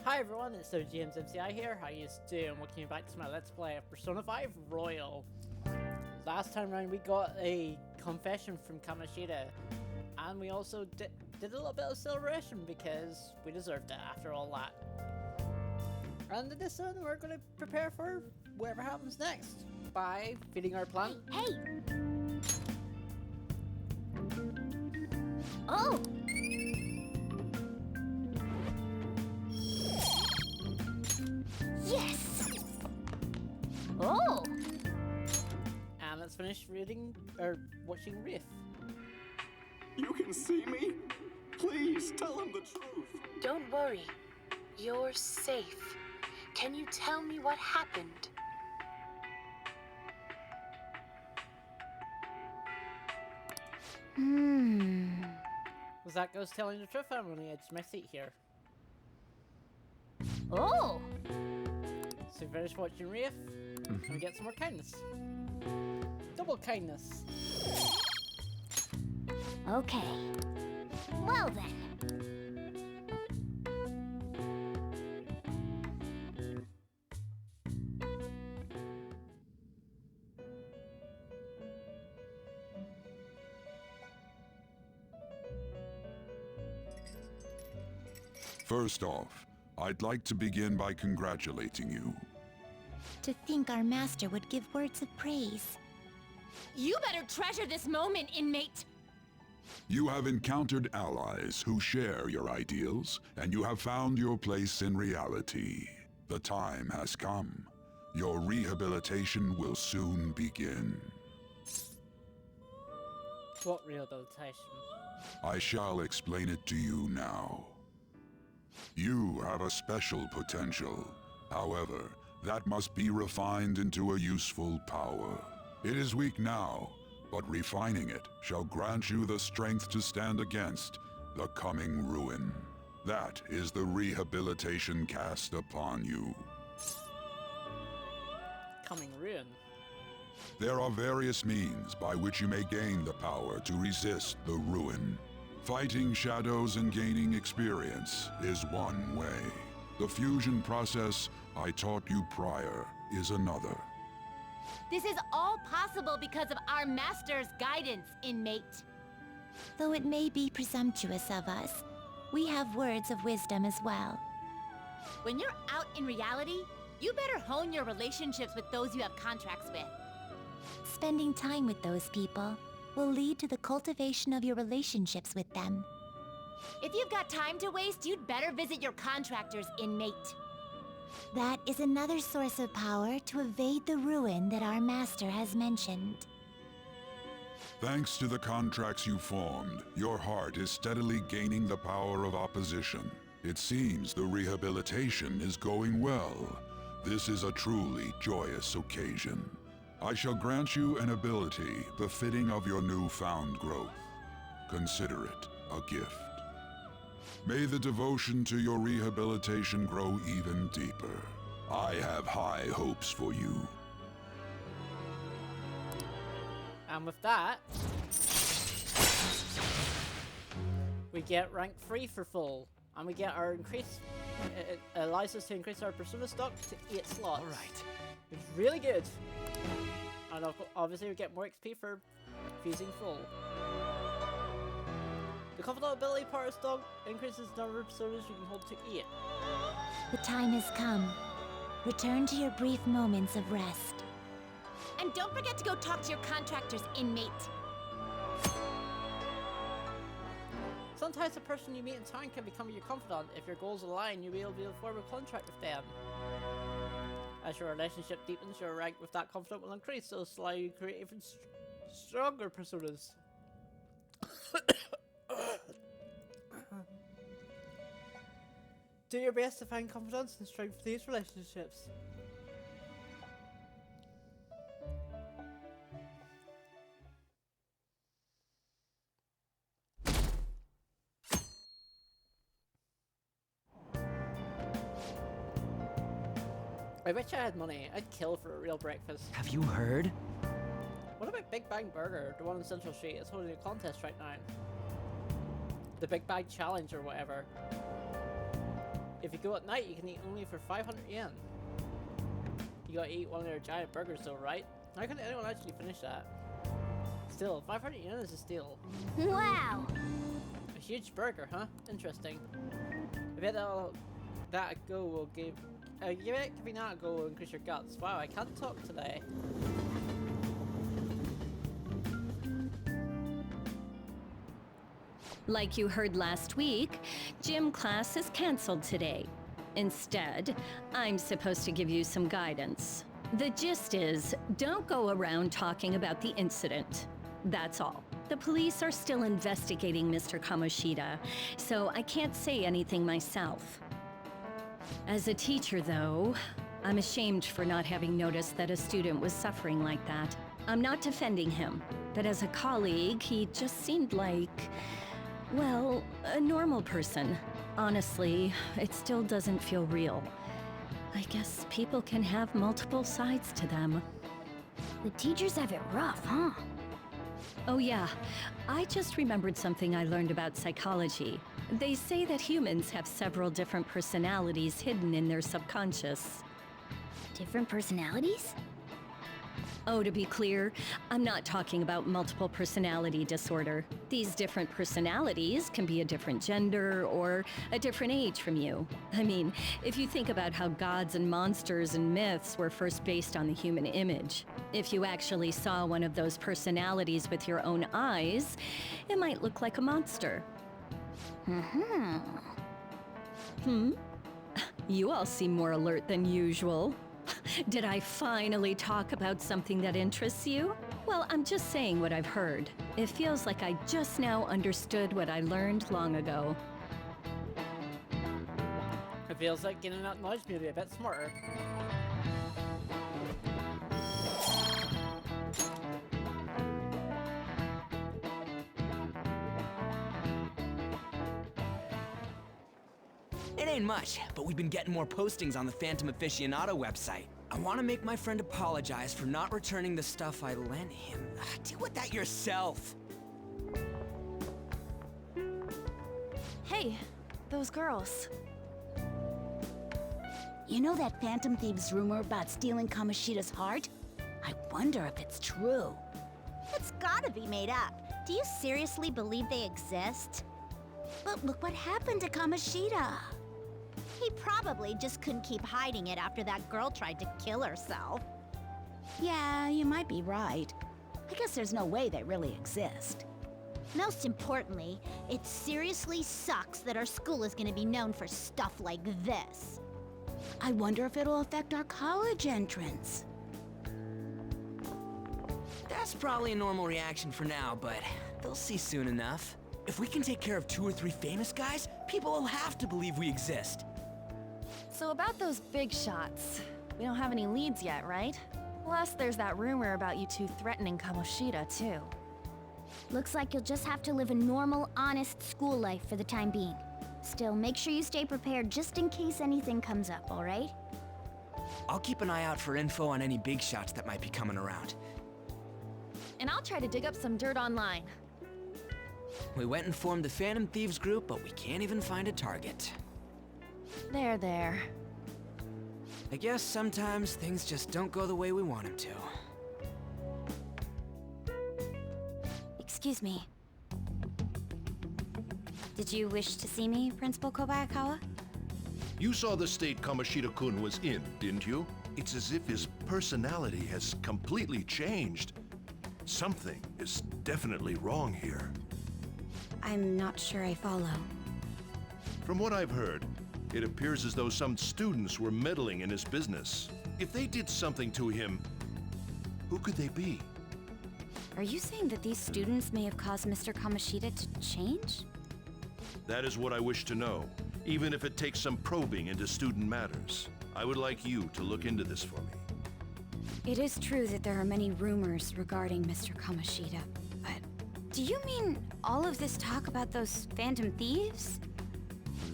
Hi everyone, it's James MCI here. How you doing? Welcome back to my Let's Play of Persona 5 Royal. Last time round we got a confession from Kamoshida, and we also did a little bit of celebration because we deserved it after all that. And in this one we're going to prepare for whatever happens next by feeding our plant. Hey! Oh! Yes! Oh! And let's finish reading or watching Wraith. You can see me? Please tell him the truth. Don't worry. You're safe. Can you tell me what happened? Was that ghost telling the truth? I'm on the edge of my seat here. Oh! So finish watching Wraith, and we get some more kindness. Double kindness. Okay. Well then. First off, I'd like to begin by congratulating you. To think our master would give words of praise. You better treasure this moment, inmate! You have encountered allies who share your ideals, and you have found your place in reality. The time has come. Your rehabilitation will soon begin. What rehabilitation? I shall explain it to you now. You have a special potential. However, that must be refined into a useful power. It is weak now, but refining it shall grant you the strength to stand against the coming ruin. That is the rehabilitation cast upon you. Coming ruin? There are various means by which you may gain the power to resist the ruin. Fighting shadows and gaining experience is one way. The fusion process I taught you prior is another. This is all possible because of our master's guidance, inmate. Though it may be presumptuous of us, we have words of wisdom as well. When you're out in reality, you better hone your relationships with those you have contracts with. Spending time with those people will lead to the cultivation of your relationships with them. If you've got time to waste, you'd better visit your contractors, inmate. That is another source of power to evade the ruin that our master has mentioned. Thanks to the contracts you formed, your heart is steadily gaining the power of opposition. It seems the rehabilitation is going well. This is a truly joyous occasion. I shall grant you an ability befitting of your newfound growth. Consider it a gift. May the devotion to your rehabilitation grow even deeper. I have high hopes for you. And with that, we get rank 3 for full, and we get our increase. It allows us to increase our persona stock to 8 slots. All right. It's really good. And obviously we get more XP for fusing full. The confidant ability power stock increases the number of personas you can hold to 8. The time has come. Return to your brief moments of rest. And don't forget to go talk to your contractors, inmate. Sometimes a person you meet in town can become your confidant. If your goals align, you'll be able to form a contract with them. As your relationship deepens, your rank with that confidant will increase, so this will allow you to create even stronger personas. Do your best to find confidence and strength for these relationships. I wish I had money. I'd kill for a real breakfast. Have you heard? What about Big Bang Burger, the one in Central Street? It's holding a contest right now. The Big Bang Challenge or whatever. If you go at night, you can eat only for 500 yen. You gotta eat one of their giant burgers though, right? How can anyone actually finish that? Still, 500 yen is a steal. Wow! A huge burger, huh? Interesting. I bet that a go will give giving that a go will increase your guts. Wow, I can't talk today. Like you heard last week, gym class is canceled today. Instead, I'm supposed to give you some guidance. The gist is, don't go around talking about the incident. That's all. The police are still investigating Mr. Kamoshida, so I can't say anything myself. As a teacher, though, I'm ashamed for not having noticed that a student was suffering like that. I'm not defending him, but as a colleague, he just seemed like, well, a normal person. Honestly, it still doesn't feel real. I guess people can have multiple sides to them. The teachers have it rough, huh? Oh yeah, I just remembered something I learned about psychology. They say that humans have several different personalities hidden in their subconscious. Different personalities? Oh, to be clear, I'm not talking about multiple personality disorder. These different personalities can be a different gender or a different age from you. I mean, if you think about how gods and monsters and myths were first based on the human image, if you actually saw one of those personalities with your own eyes, it might look like a monster. You all seem more alert than usual. Did I finally talk about something that interests you? Well, I'm just saying what I've heard. It feels like I just now understood what I learned long ago. It feels like getting that knowledge made me a bit smarter. It ain't much, but we've been getting more postings on the Phantom Aficionado website. I want to make my friend apologize for not returning the stuff I lent him. Deal with that yourself. Hey, those girls. You know that Phantom Thieves rumor about stealing Kamoshida's heart? I wonder if it's true. It's gotta be made up. Do you seriously believe they exist? But look what happened to Kamoshida. He probably just couldn't keep hiding it after that girl tried to kill herself. Yeah, you might be right. I guess there's no way they really exist. Most importantly, it seriously sucks that our school is gonna be known for stuff like this. I wonder if it'll affect our college entrance. That's probably a normal reaction for now, but they'll see soon enough. If we can take care of 2 or 3 famous guys, people will have to believe we exist. So about those big shots, we don't have any leads yet, right? Plus, there's that rumor about you two threatening Kamoshida, too. Looks like you'll just have to live a normal, honest school life for the time being. Still, make sure you stay prepared just in case anything comes up, alright? I'll keep an eye out for info on any big shots that might be coming around. And I'll try to dig up some dirt online. We went and formed the Phantom Thieves group, but we can't even find a target. There. I guess sometimes things just don't go the way we want them to. Excuse me. Did you wish to see me, Principal Kobayakawa? You saw the state Kamoshida-kun was in, didn't you? It's as if his personality has completely changed. Something is definitely wrong here. I'm not sure I follow. From what I've heard, it appears as though some students were meddling in his business. If they did something to him, who could they be? Are you saying that these students may have caused Mr. Kamoshida to change? That is what I wish to know, even if it takes some probing into student matters. I would like you to look into this for me. It is true that there are many rumors regarding Mr. Kamoshida, but do you mean all of this talk about those Phantom Thieves?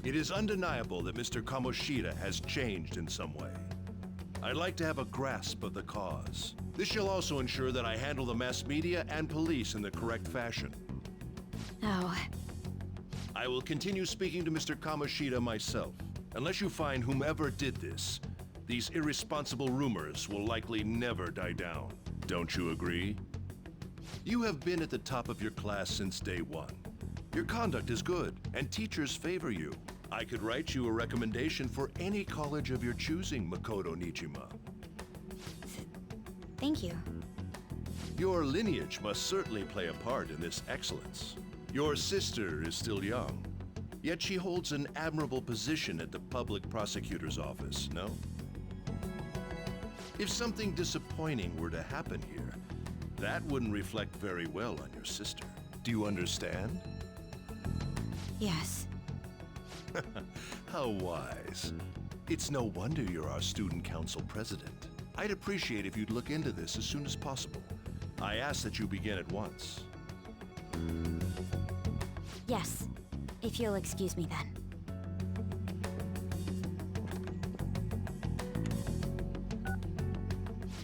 It is undeniable that Mr. Kamoshida has changed in some way. I'd like to have a grasp of the cause. This shall also ensure that I handle the mass media and police in the correct fashion. Oh, I will continue speaking to Mr. Kamoshida myself. Unless you find whomever did this, these irresponsible rumors will likely never die down. Don't you agree? You have been at the top of your class since day one. Your conduct is good, and teachers favor you. I could write you a recommendation for any college of your choosing, Makoto Nijima. Thank you. Your lineage must certainly play a part in this excellence. Your sister is still young, yet she holds an admirable position at the public prosecutor's office, no? If something disappointing were to happen here, that wouldn't reflect very well on your sister. Do you understand? Yes. How wise. It's no wonder you're our student council president. I'd appreciate if you'd look into this as soon as possible. I ask that you begin at once. Yes. If you'll excuse me then.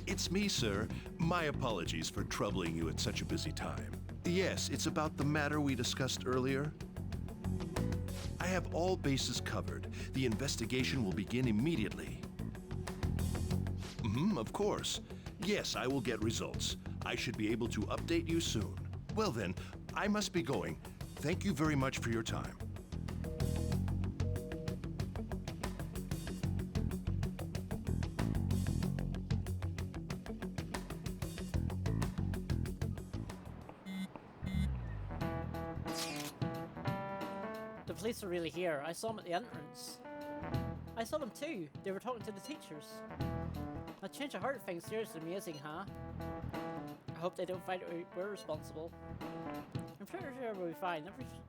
It's me, sir. My apologies for troubling you at such a busy time. Yes, it's about the matter we discussed earlier. I have all bases covered. The investigation will begin immediately. Of course. Yes, I will get results. I should be able to update you soon. Well then, I must be going. Thank you very much for your time. The police are really here. I saw them at the entrance. I saw them too. They were talking to the teachers. A change of heart thing, seriously amusing, huh? I hope they don't find out we're responsible. I'm pretty sure we'll be fine.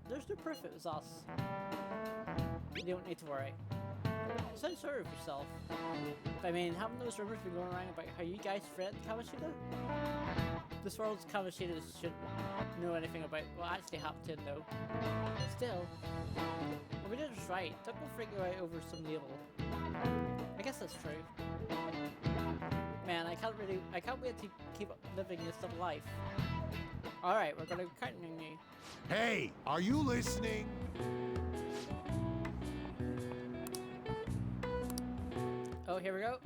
There's no proof it was us. You don't need to worry. Sound sorry for yourself. But I mean, haven't those rumors been going around about how you guys threatened Kamoshida? This world's Kamoshida shouldn't know anything about what actually happened to him, though. Still, we did it right. Don't go freaking out over some label. I guess that's true. Man, I can't wait to keep living this double life. Alright, we're gonna continue. Hey, are you listening? Oh, here we go.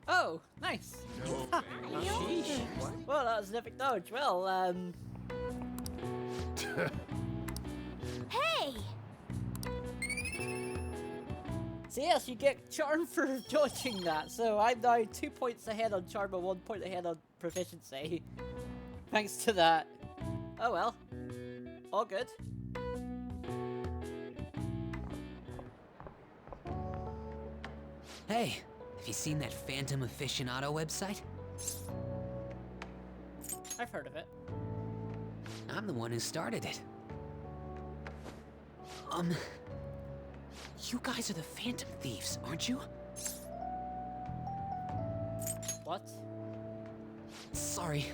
Oh, nice. Sheesh. Well, that was an epic dodge. Well, Hey! So yes, you get charm for dodging that. So I'm now 2 points ahead on charm and 1 point ahead on proficiency. Thanks to that. Oh well. All good. Hey, have you seen that Phantom Aficionado website? I've heard of it. I'm the one who started it. You guys are the Phantom Thieves, aren't you? What? Sorry.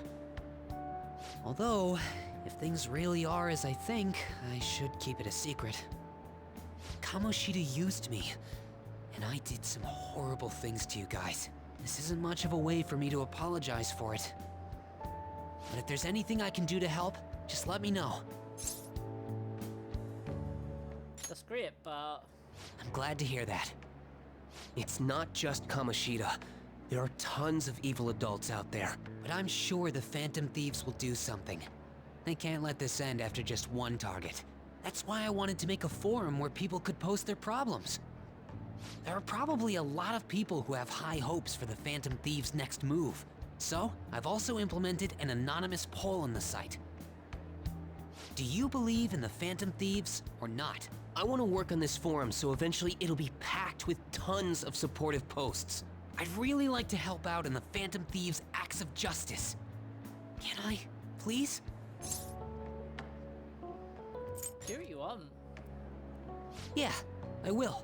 Although, if things really are as I think, I should keep it a secret. Kamoshida used me, and I did some horrible things to you guys. This isn't much of a way for me to apologize for it. But if there's anything I can do to help, just let me know. That's great, but... I'm glad to hear that. It's not just Kamoshida. There are tons of evil adults out there. But I'm sure the Phantom Thieves will do something. They can't let this end after just one target. That's why I wanted to make a forum where people could post their problems. There are probably a lot of people who have high hopes for the Phantom Thieves' next move. So, I've also implemented an anonymous poll on the site. Do you believe in the Phantom Thieves or not? I want to work on this forum so eventually it'll be packed with tons of supportive posts. I'd really like to help out in the Phantom Thieves' acts of justice. Can I, please? Cheer you on. Yeah, I will.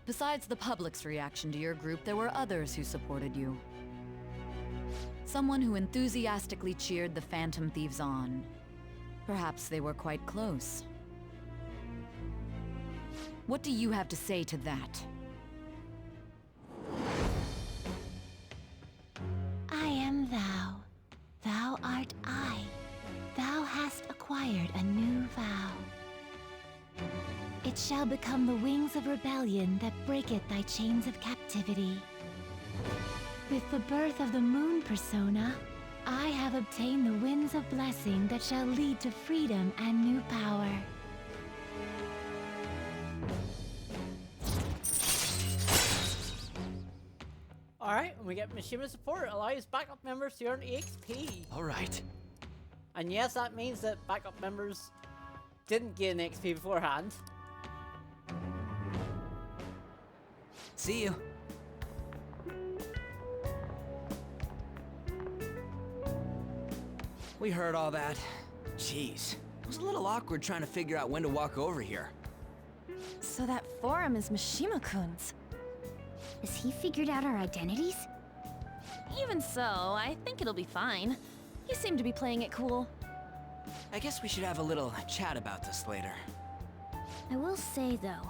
Besides the public's reaction to your group, there were others who supported you. Someone who enthusiastically cheered the Phantom Thieves on. Perhaps they were quite close. What do you have to say to that? I am thou. Thou art I. Thou hast acquired a new vow. It shall become the wings of rebellion that breaketh thy chains of captivity. With the birth of the moon persona, I have obtained the winds of blessing that shall lead to freedom and new power. Alright, when we get Mishima support, it allows backup members to earn EXP. Alright. And yes, that means that backup members didn't gain XP beforehand. See you. We heard all that. Jeez. It was a little awkward trying to figure out when to walk over here. So that forum is Mishima-kun's. Has he figured out our identities? Even so, I think it'll be fine. He seemed to be playing it cool. I guess we should have a little chat about this later. I will say, though,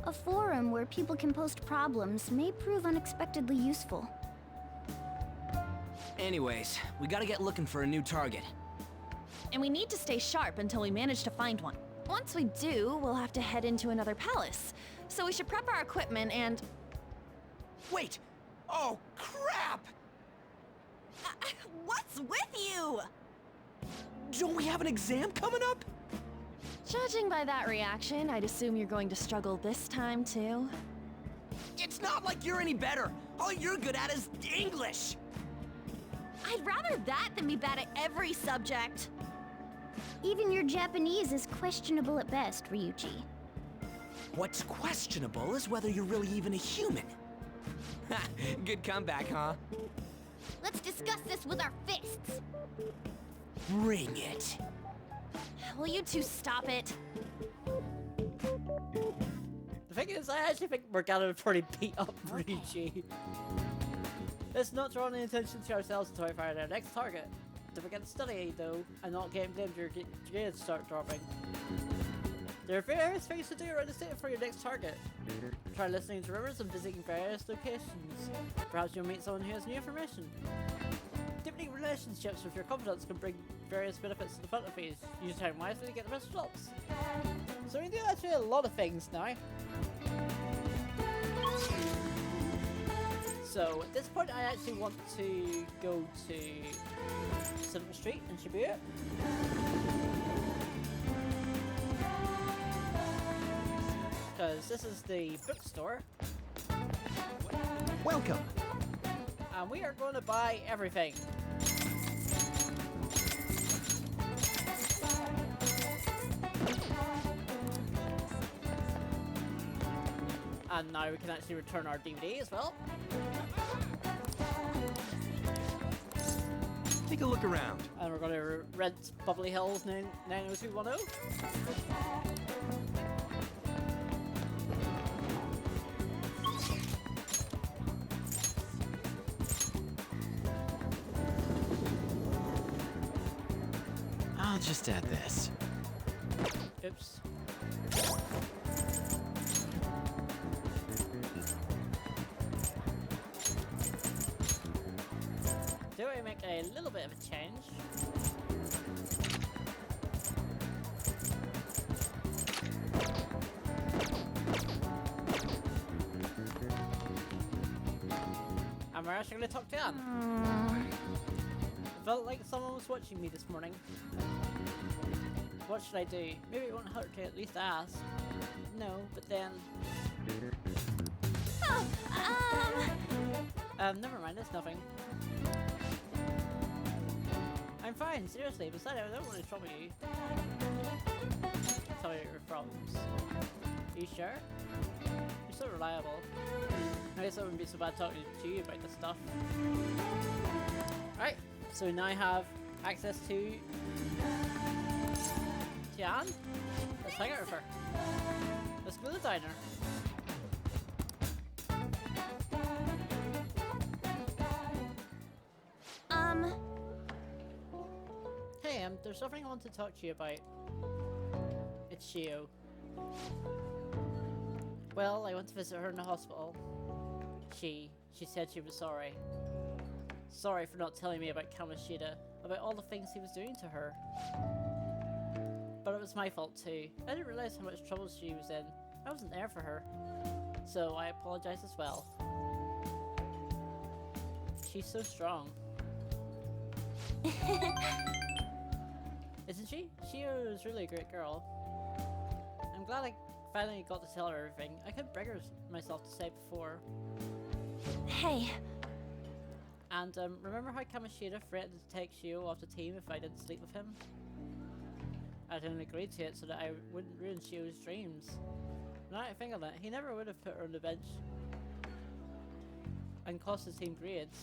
a forum where people can post problems may prove unexpectedly useful. Anyways, we gotta get looking for a new target. And we need to stay sharp until we manage to find one. Once we do, we'll have to head into another palace. So we should prep our equipment and... Wait! Oh, crap! What's with you? Don't we have an exam coming up? Judging by that reaction, I'd assume you're going to struggle this time, too. It's not like you're any better. All you're good at is English. I'd rather that than be bad at every subject. Even your Japanese is questionable at best, Ryuji. What's questionable is whether you're really even a human. Good comeback, huh? Let's discuss this with our fists. Bring it. Will you two stop it? The thing is, I actually think we're gonna pretty beat up Ryuji. Let's not draw any attention to ourselves until we find our next target. Don't forget to study, though, and not get blamed your grades start dropping. There are various things to do around the state for your next target. Try listening to rumors and visiting various locations. Perhaps you'll meet someone who has new information. Deepening relationships with your confidants can bring various benefits to the fantasies. Use time wisely to get the best results. So we do actually a lot of things now. So at this point I actually want to go to Central Street in Shibuya. Because this is the bookstore. Welcome. And we are going to buy everything. And now we can actually return our DVD as well. Take a look around. And we're going to rent Bubbly Hills 90210. I'll just add this. Oops. Do I make a little bit of a change? And we're actually going to talk to Anne. It felt like someone was watching me this morning. What should I do? Maybe it won't hurt to at least ask. No, but then... never mind, it's nothing. I'm fine, seriously, besides I don't want to trouble you. Tell me your problems. Are you sure? You're so reliable. I guess I wouldn't be so bad talking to you about this stuff. Alright, so we now have access to Tian. Let's hang out with her. Let's go to the diner. Um, Hey, I'm there's something I want to talk to you about. It's Shio. Well, I went to visit her in the hospital. She said she was sorry. Sorry for not telling me about Kamoshida, about all the things he was doing to her. But it was my fault too. I didn't realize how much trouble she was in. I wasn't there for her. So I apologize as well. She's so strong. Isn't she? Shio is really a great girl. I'm glad I finally got to tell her everything. I couldn't bring myself to say before. Hey. And remember how Kamoshida threatened to take Shio off the team if I didn't sleep with him? I didn't agree to it so that I wouldn't ruin Shio's dreams. Now that I think of it, he never would have put her on the bench and cost the team grades.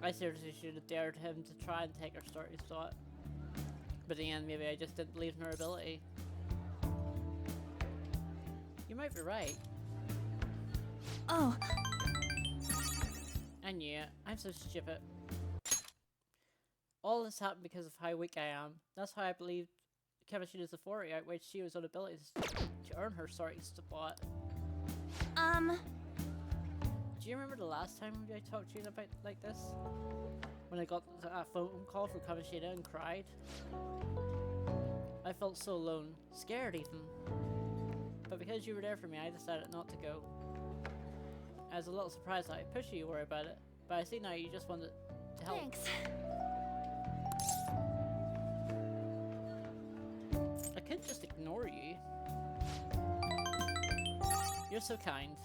I seriously should have dared him to try and take her starting spot. But in the end, maybe I just didn't believe in her ability. You might be right. Oh. I knew it. I'm so stupid. All this happened because of how weak I am. That's how I believed Kamoshida's authority outweighed Shio's abilities to earn her starting spot. Do you remember the last time I talked to you about like this? When I got a phone call from Kamoshida and cried? I felt so alone, scared even. But because you were there for me, I decided not to go. I was a little surprised that I pushed you to worry about it, but I see now you just wanted to help. Thanks. I couldn't just ignore you. You're so kind.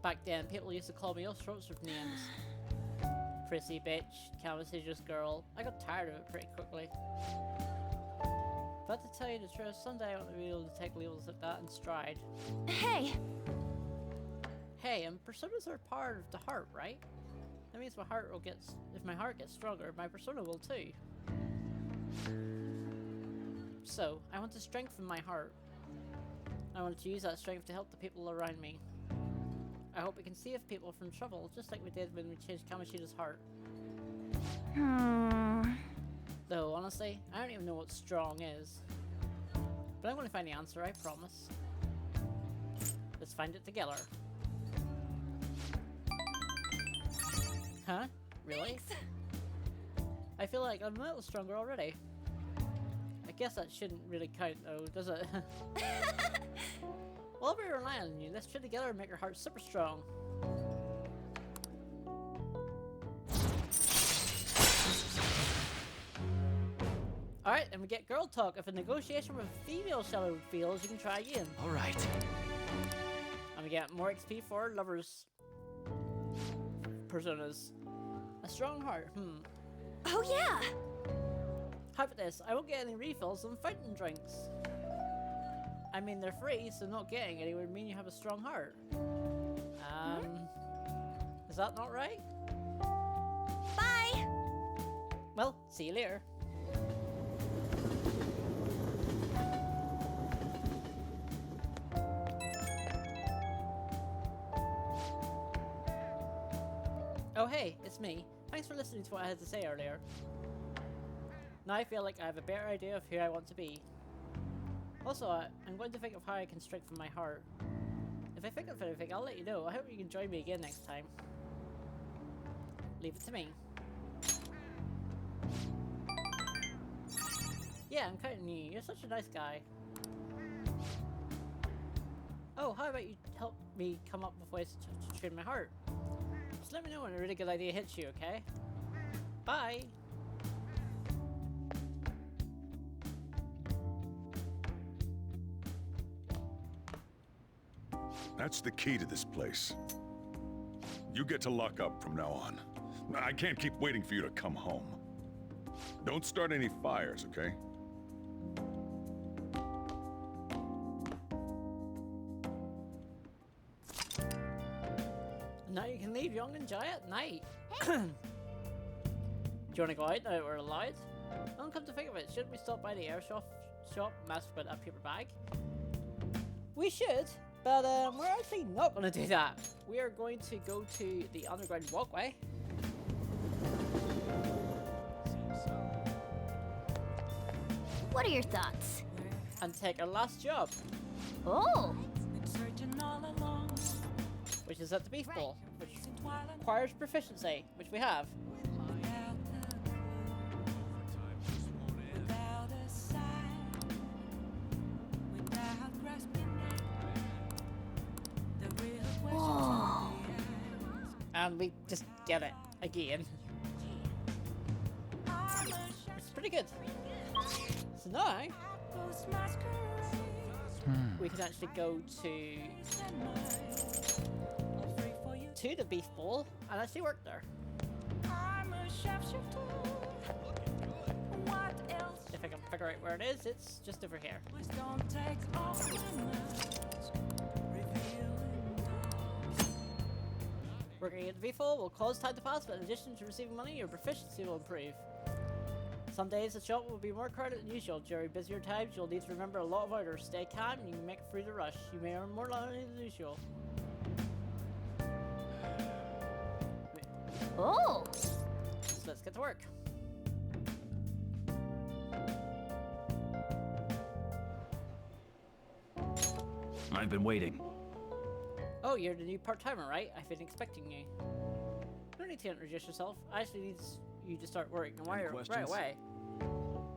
Back then, people used to call me all sorts of names. Prissy bitch, Kamoshida's girl. I got tired of it pretty quickly. But to tell you the truth, someday I want to be able to take labels like that in stride. Hey! Hey, and personas are part of the heart, right? That means my heart will get... If my heart gets stronger, my persona will too. So, I want to strengthen my heart. I want to use that strength to help the people around me. I hope we can save people from trouble, just like we did when we changed Kamoshida's heart. Though, honestly, I don't even know what strong is. But I'm going to find the answer, I promise. Let's find it together. Huh? Really? Thanks. I feel like I'm a little stronger already. I guess that shouldn't really count though, does it? Well, I'll be relying on you. Let's try together and make your heart super strong. Alright, and we get girl talk. If a negotiation with a female shadow fails, you can try again. Alright. And we get more XP for lovers. Personas. A strong heart, Oh yeah! How about this? I won't get any refills on fountain drinks. I mean, they're free, so not getting any would mean you have a strong heart. Is that not right? Bye! Well, see you later. Oh hey, it's me. Thanks for listening to what I had to say earlier. Now I feel like I have a better idea of who I want to be. Also, I'm going to think of how I can strengthen my heart. If I think of anything, I'll let you know. I hope you can join me again next time. Leave it to me. Yeah, I'm counting you. You're such a nice guy. Oh, how about you help me come up with ways to train my heart? Just let me know when a really good idea hits you, okay? Bye! That's the key to this place. You get to lock up from now on. I can't keep waiting for you to come home. Don't start any fires, okay? Now you can leave young and Jai at night. Do you want to go out now that we're allowed? Well, come to think of it, shouldn't we stop by the airsoft shop, mask with a paper bag? We should, but we're actually not going to do that. We are going to go to the underground walkway. What are your thoughts? And take our last job, Oh! which is at the Beef Bowl, which requires proficiency, which we have. Whoa! And we just get it again. It's pretty good. So now we can actually go to the Beef Bowl and actually work there. If I can figure out where it is, it's just over here. Working at the Beef Bowl will cause time to pass, but in addition to receiving money, your proficiency will improve. Some days the shop will be more crowded than usual. During busier times, you'll need to remember a lot of orders. Stay calm and you can make it through the rush. You may earn more money than usual. Oh! So let's get to work. I've been waiting. Oh, you're the new part-timer, right? I've been expecting you. You don't need to introduce yourself. I actually need you to start working right away. Do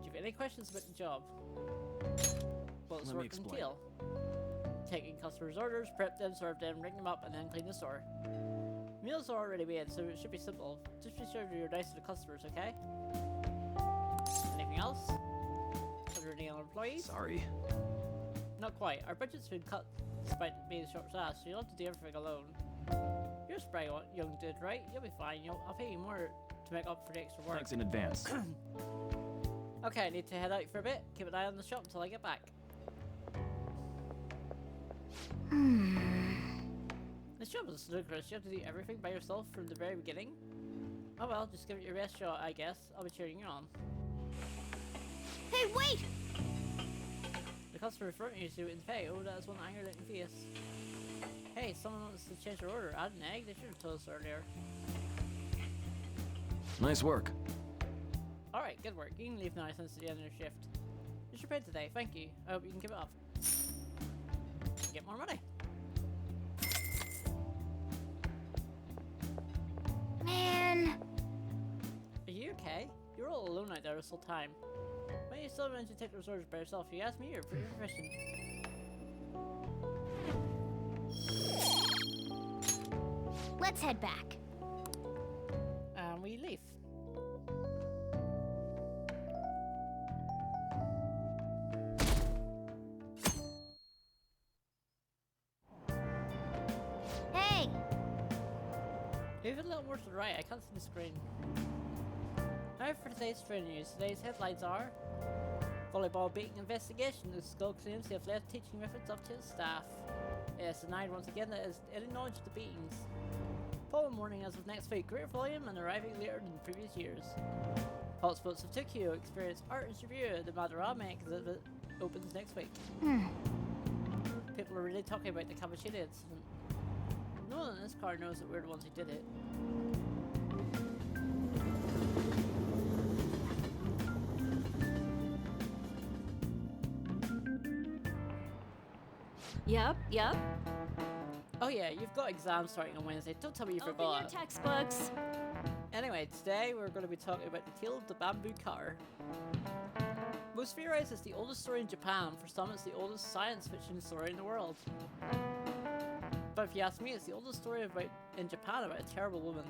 you have any questions about the job? Well, it's work entail. Taking customers' orders, prep them, serve them, ring them up, and then clean the store. Meals are already made, so it should be simple. Just be sure you're nice to the customers, okay? Anything else? Are there any other employees? Sorry. Not quite. Our budget's been cut despite being short-staffed, so you'll have to do everything alone. You're a spry young dude, right? You'll be fine. I'll pay you more to make up for the extra work. Thanks in advance. Okay, I need to head out for a bit. Keep an eye on the shop until I get back. This job is ludicrous. You have to do everything by yourself from the very beginning. Oh well, just give it your best shot, I guess. I'll be cheering you on. Hey, wait! The customer in front of you is due to pay. Oh, that is one anger-looking face. Hey, someone wants to change their order. Add an egg? They should have told us earlier. Nice work. Alright, good work. You can leave now since it's the end of your shift. It's your pay today, thank you. I hope you can keep it up. Get more money. Man! Are you okay? You're all alone out there this whole time. Why don't you still manage to take those orders by yourself? You asked me, you're pretty proficient. Let's head back. And we leave. Hey! Move it a little more to the right, I can't see the screen. Now for today's train news. Today's headlines are: volleyball beating investigation. The school claims they have left teaching methods up to its staff. It is denied once again that it has any knowledge of the beatings. Pollen warning as of next week. Greater volume and arriving later than previous years. Hotspots of Tokyo experience art and review. The Madarame exhibit opens next week. People are really talking about the Kamoshida incident. No one in this car knows that we're the ones who did it. Yep. Oh yeah, you've got exams starting on Wednesday. Don't tell me you Open forgot. your textbooks. Anyway, today we're going to be talking about the tale of the bamboo car. Most theorize it's the oldest story in Japan. For some, it's the oldest science fiction story in the world. But if you ask me, it's the oldest story in Japan about a terrible woman.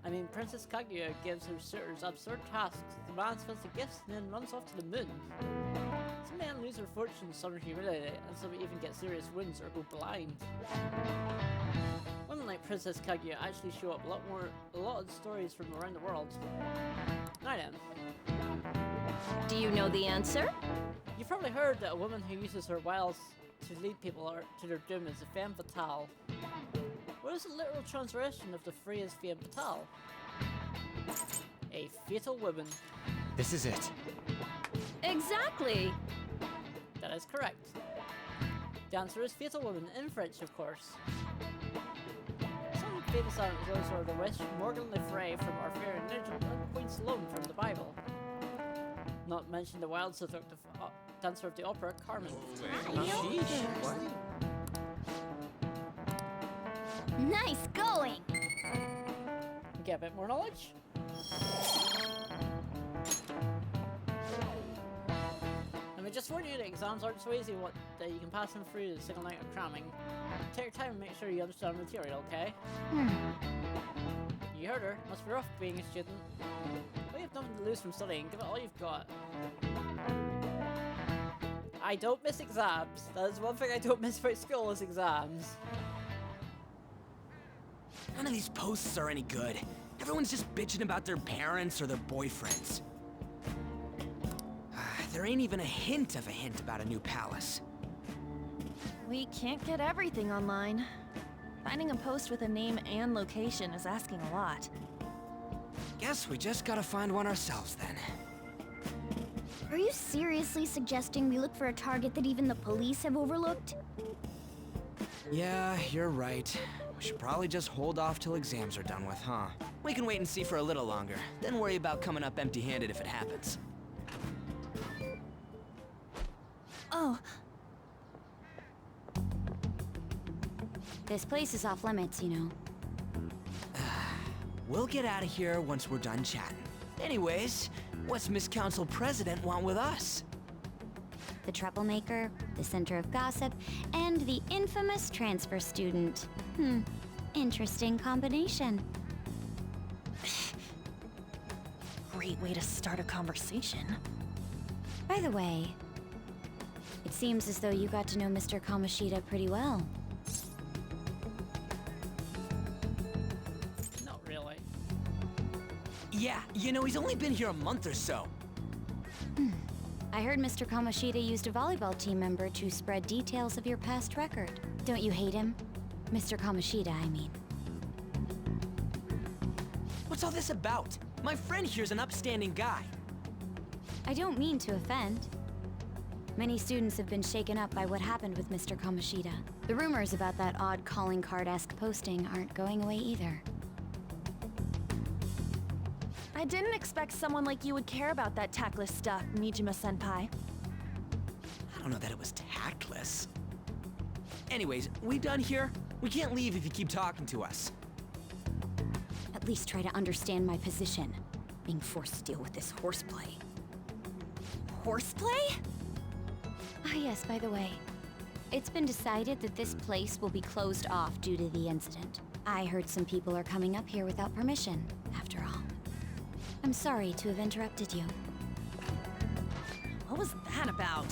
I mean, Princess Kaguya gives her suitors absurd tasks, demands fancy gifts, and then runs off to the moon. Some men lose their fortunes, some are humiliated, and some even get serious wounds or go blind. Women like Princess Kaguya actually show up a lot of stories from around the world. Now then. Do you know the answer? You've probably heard that a woman who uses her wiles to lead people to their doom is a femme fatale. What is the literal translation of the phrase femme fatale? A fatal woman. This is it. Exactly. That is correct. The answer is fatal woman, in French, of course. Some famous anecdotes are the wish Morgan Le Fay from Orpheus and Queen Salome from the Bible. not mention the wild seductive dancer of the opera, Carmen. Nice going! Get a bit more knowledge. I mean, just warn you, the exams aren't so easy that you can pass them through the single night of cramming. Take your time and make sure you understand the material, okay? You heard her. Must be rough being a student. Well, you have nothing to lose from studying. Give it all you've got. I don't miss exams. That is one thing I don't miss about school is exams. None of these posts are any good. Everyone's just bitching about their parents or their boyfriends. There ain't even a hint about a new palace. We can't get everything online. Finding a post with a name and location is asking a lot. Guess we just gotta find one ourselves then. Are you seriously suggesting we look for a target that even the police have overlooked? Yeah, you're right. We should probably just hold off till exams are done with, huh? We can wait and see for a little longer, then worry about coming up empty-handed if it happens. Oh. This place is off limits, you know. We'll get out of here once we're done chatting. Anyways, what's Miss Council President want with us? The troublemaker, the center of gossip, and the infamous transfer student. Interesting combination. Great way to start a conversation. By the way, it seems as though you got to know Mr. Kamoshida pretty well. Not really. Yeah, you know, he's only been here a month or so. I heard Mr. Kamoshida used a volleyball team member to spread details of your past record. Don't you hate him? Mr. Kamoshida, I mean. What's all this about? My friend here's an upstanding guy. I don't mean to offend. Many students have been shaken up by what happened with Mr. Kamoshida. The rumors about that odd calling card-esque posting aren't going away either. I didn't expect someone like you would care about that tactless stuff, Mijima-senpai. I don't know that it was tactless. Anyways, we done here? We can't leave if you keep talking to us. At least try to understand my position. Being forced to deal with this horseplay. Horseplay? Ah yes, by the way. It's been decided that this place will be closed off due to the incident. I heard some people are coming up here without permission, after all. I'm sorry to have interrupted you. What was that about?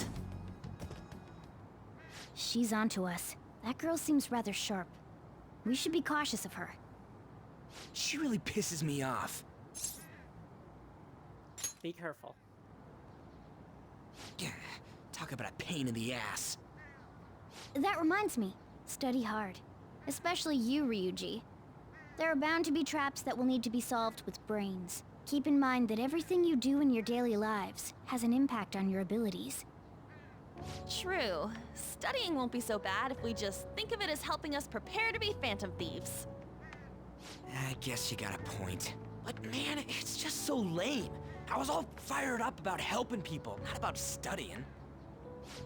She's onto us. That girl seems rather sharp. We should be cautious of her. She really pisses me off. Be careful. Yeah, talk about a pain in the ass. That reminds me. Study hard. Especially you, Ryuji. There are bound to be traps that will need to be solved with brains. Keep in mind that everything you do in your daily lives has an impact on your abilities. True. Studying won't be so bad if we just think of it as helping us prepare to be phantom thieves. I guess you got a point. But man, it's just so lame. I was all fired up about helping people, not about studying.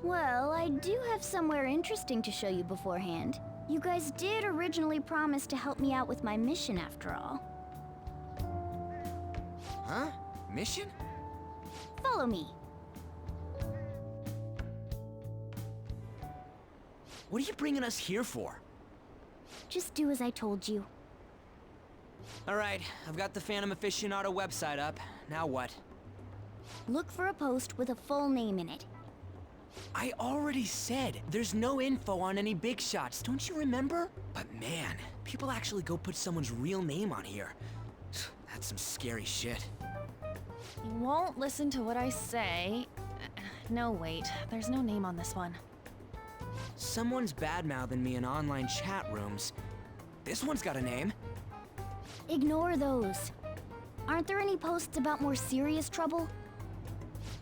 Well, I do have somewhere interesting to show you beforehand. You guys did originally promise to help me out with my mission after all. Huh? Mission? Follow me. What are you bringing us here for? Just do as I told you. Alright, I've got the Phantom Aficionado website up. Now what? Look for a post with a full name in it. I already said there's no info on any big shots, don't you remember? But man, people actually go put someone's real name on here. That's some scary shit. You won't listen to what I say. No, wait. There's no name on this one. Someone's bad-mouthing me in online chat rooms. This one's got a name. Ignore those. Aren't there any posts about more serious trouble?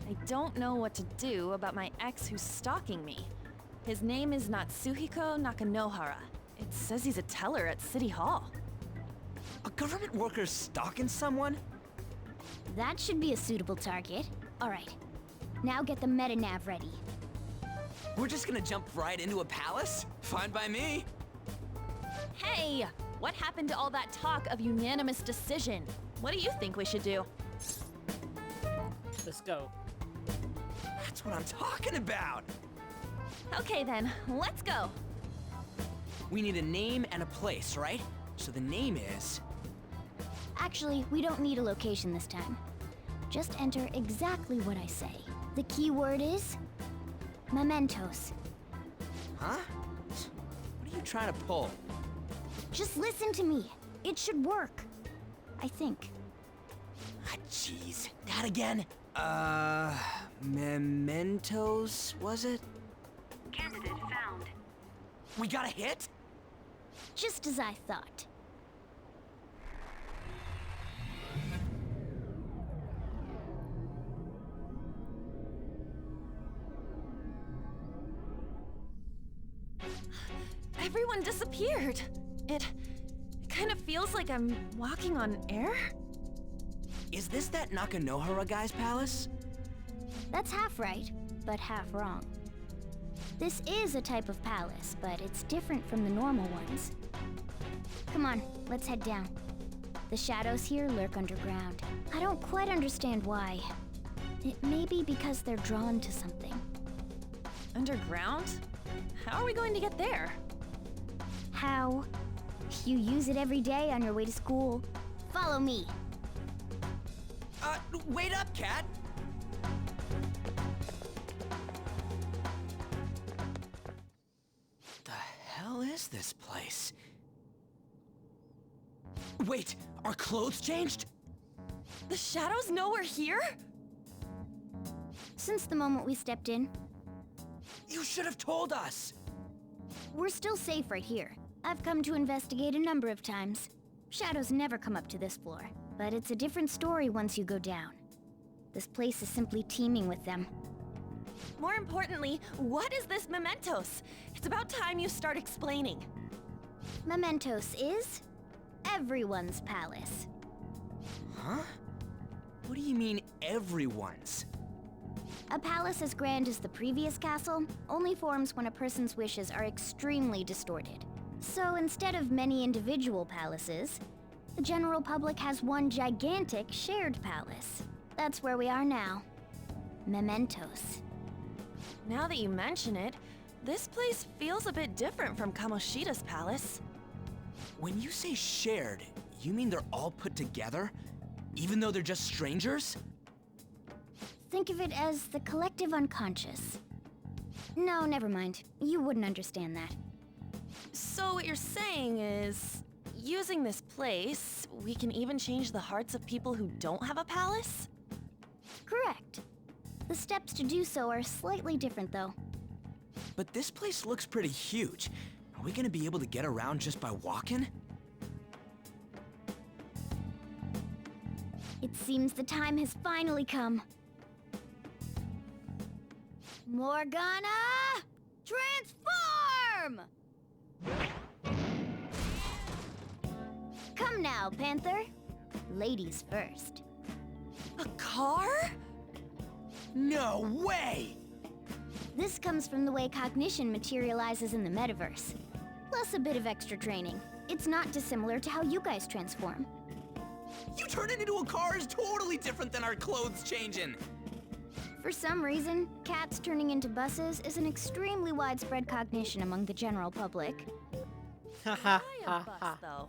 I don't know what to do about my ex who's stalking me. His name is Natsuhiko Nakanohara. It says he's a teller at City Hall. A government worker stalking someone? That should be a suitable target. Alright, now get the meta-nav ready. We're just gonna jump right into a palace? Fine by me. Hey! What happened to all that talk of unanimous decision? What do you think we should do? Let's go. That's what I'm talking about. Okay then, let's go. We need a name and a place, right? So the name is... Actually, we don't need a location this time. Just enter exactly what I say. The key word is... Mementos. Huh? What are you trying to pull? Just listen to me. It should work. I think. Ah, jeez. That again? Mementos, was it? Candidate found. We got a hit? Just as I thought. Everyone disappeared. It kind of feels like I'm walking on air. Is this that Nakanohara guy's palace? That's half right, but half wrong. This is a type of palace, but it's different from the normal ones. Come on, let's head down. The shadows here lurk underground. I don't quite understand why. It may be because they're drawn to something. Underground? How are we going to get there? How? You use it every day on your way to school. Follow me. Wait up, Cat! The hell is this place? Wait, our clothes changed? The shadows know we're here? Since the moment we stepped in, You should have told us! we're still safe right here. I've come to investigate a number of times. Shadows never come up to this floor, but it's a different story once you go down. This place is simply teeming with them. More importantly, what is this Mementos? It's about time you start explaining. Mementos is everyone's palace. Huh? What do you mean, everyone's? A palace as grand as the previous castle only forms when a person's wishes are extremely distorted. So instead of many individual palaces, the general public has one gigantic shared palace. That's where we are now. Mementos. Now that you mention it, this place feels a bit different from Kamoshida's palace. When you say shared, you mean they're all put together? Even though they're just strangers? Think of it as the collective unconscious. No, never mind. You wouldn't understand that. So what you're saying is, using this place, we can even change the hearts of people who don't have a palace? Correct. The steps to do so are slightly different, though. But this place looks pretty huge. Are we gonna be able to get around just by walking? It seems the time has finally come. Morgana! Transform! Come now, Panther. Ladies first. A car? No way! This comes from the way cognition materializes in the metaverse. Plus a bit of extra training. It's not dissimilar to how you guys transform. You turning into a car is totally different than our clothes changing! For some reason, cats turning into buses is an extremely widespread cognition among the general public. Why a bus, though?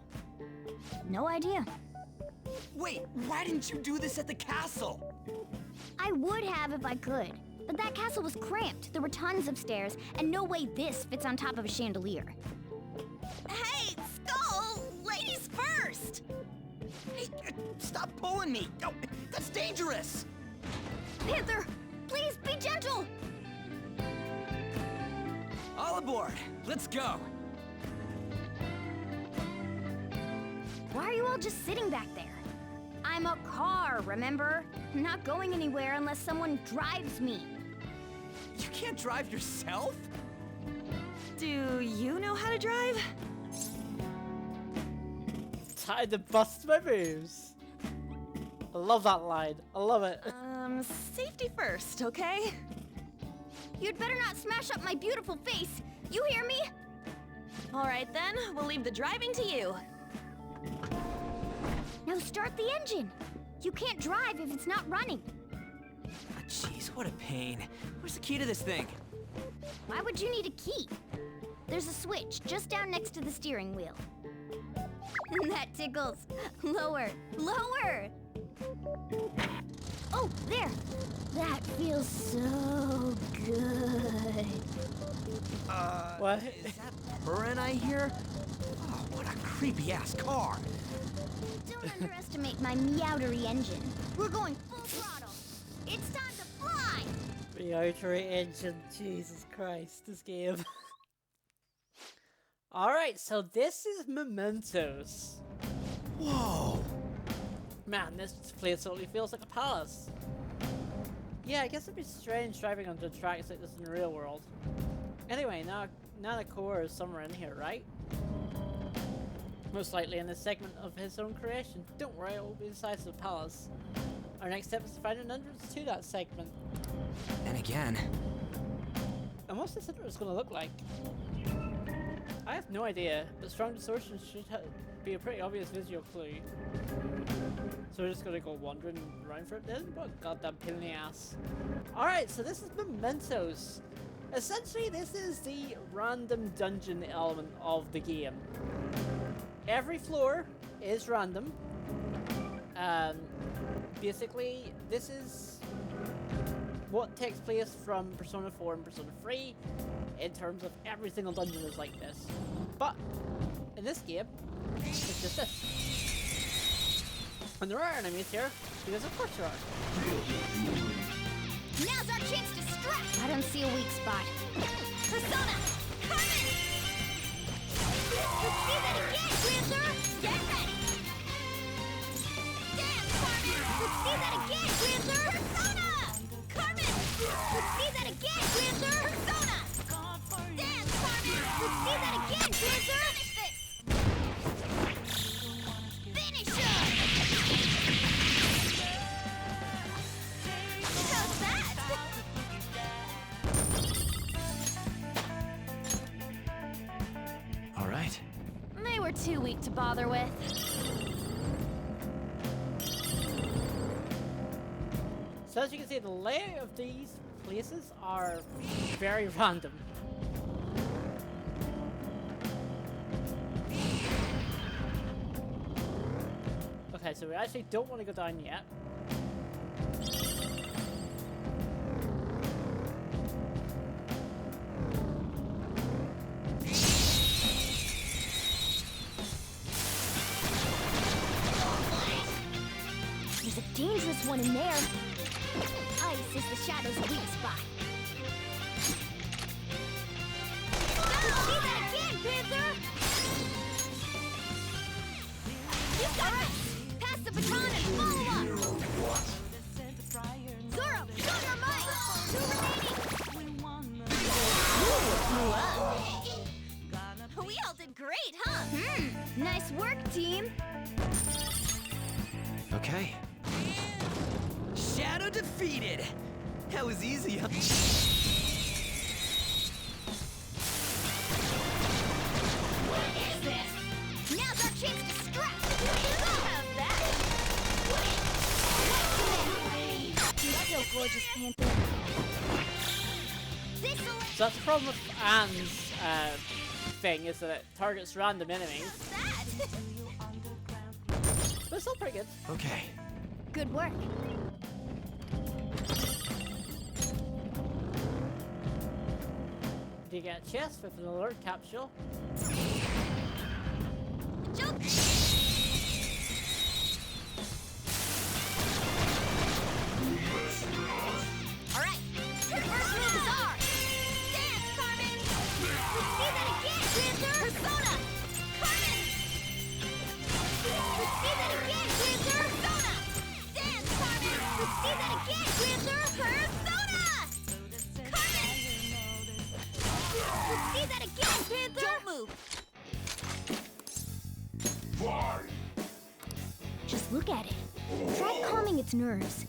No idea. Wait, why didn't you do this at the castle? I would have if I could, but that castle was cramped. There were tons of stairs, and no way this fits on top of a chandelier. Hey, Skull! Ladies first! Hey, stop pulling me! Oh, that's dangerous! Panther, please be gentle! All aboard! Let's go! Why are you all just sitting back there? I'm a car, remember? I'm not going anywhere unless someone drives me. You can't drive yourself? Do you know how to drive? Time to bust my moves. I love that line. I love it. Safety safety first, okay? You'd better not smash up my beautiful face. You hear me? All right then, we'll leave the driving to you. Now start the engine. You can't drive if it's not running. Jeez, what a pain. Where's the key to this thing? Why would you need a key? There's a switch just down next to the steering wheel. That tickles. Lower, lower! Oh, there! That feels so good. What? Is that Burin I hear? Oh, what a creepy-ass car. Don't underestimate my meowdery engine. We're going full throttle. It's time to fly! Meowdery engine, Jesus Christ, this game. Alright, so this is Mementos. Whoa! Man, this place totally feels like a palace. Yeah, I guess it'd be strange driving on the tracks like this in the real world. Anyway, now Core is somewhere in here, right? Most likely in this segment of his own creation. Don't worry, it will be the size of the palace. Our next step is to find an entrance to that segment. And again. And what's this entrance going to look like? I have no idea, but strong distortion should be a pretty obvious visual clue. So we're just gonna go wandering around for it then? What a goddamn pain in the ass. Alright, so this is Mementos. Essentially, this is the random dungeon element of the game. Every floor is random. Basically, this is what takes place from Persona 4 and Persona 3 in terms of every single dungeon is like this. But in this game, it's just this. And there are enemies here, because of course there are. Now's our chance to strike! I don't see a weak spot. Persona! Coming! Let's see that again, Panther! Get ready! Dance, Carmen! Let's see that again, Panther! Persona! Carmen! Let's see that again, Panther! Persona! Dance, Carmen! Let's see that again, Panther! Finish this! Finish her! How's that? All right. They were too weak to bother with. So as you can see, the layout of these places are very random. Okay, so we actually don't want to go down yet. There's a dangerous one in there. Ice is the shadow's weak spot. Let's see that again, Panther! You got it! Pass the baton and follow up! Zoro, show your might! Two remaining! We all did great, huh? Nice work, team! Okay. Shadow defeated! That was easy, huh? What is this? Now's our chance to strike! How's that? You're so gorgeous, Panther. So that's the problem with Anne's thing, is that it targets random enemies. But it's still pretty good. Okay. Good work. Do you get a chest with an alert capsule? Jump! Alright, your first move is ours! Dance, Carmen! Let's see that again, Panther! Persona! Carmen! Let's see that again, Panther! Persona! Dance, Carmen! Let's see that again, Panther! Persona! Carmen! Let's see that again, Panther! Don't move! Just look at it. Try calming its nerves.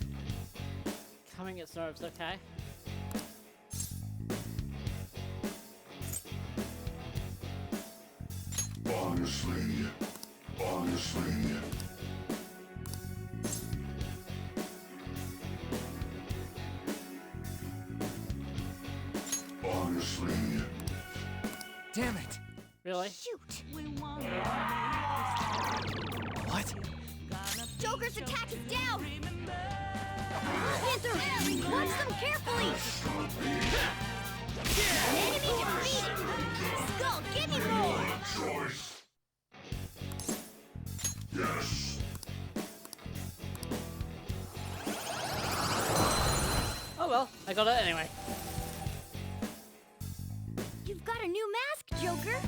Calming its nerves, okay? Honestly. Damn it! Really? Shoot! What? Joker's attack is down! Panther, watch them carefully! Enemy defeated! Skull, give me more! Yes. Oh well, I got it anyway. You've got a new mask, Joker!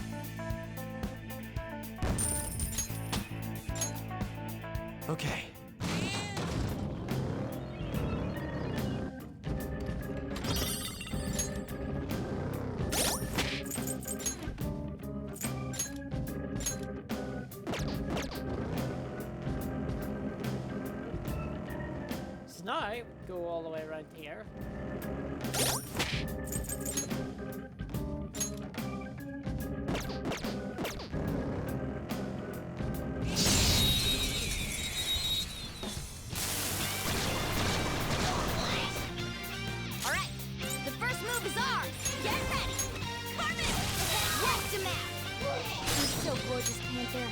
Okay. So now I go all the way around here. Alright, the first move is ours! Get ready! Carmen! Rest him out! You're so gorgeous, Panther.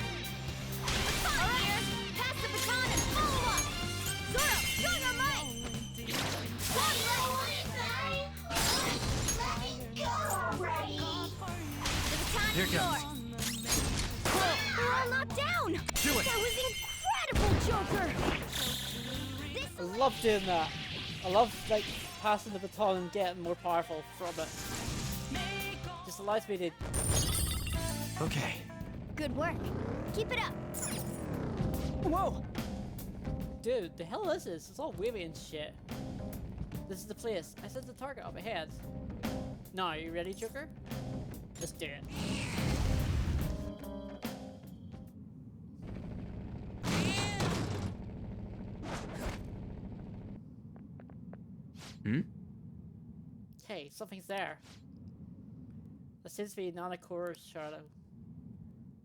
Alright, pass the baton and follow up! Zoro, show your might! One let me go already! The baton Here is it yours! Whoa, they're all knocked down! Do it! That was incredible, Joker! I love doing that. I love like passing the baton and getting more powerful from it. Just allows me to. Okay. Good work. Keep it up. Whoa! Dude, the hell is this? It's all wavy and shit. This is the place. I set the target up ahead. Now, are you ready, Joker? Let's do it. Hmm? Hey, something's there. There seems to be Nanakora's shadow.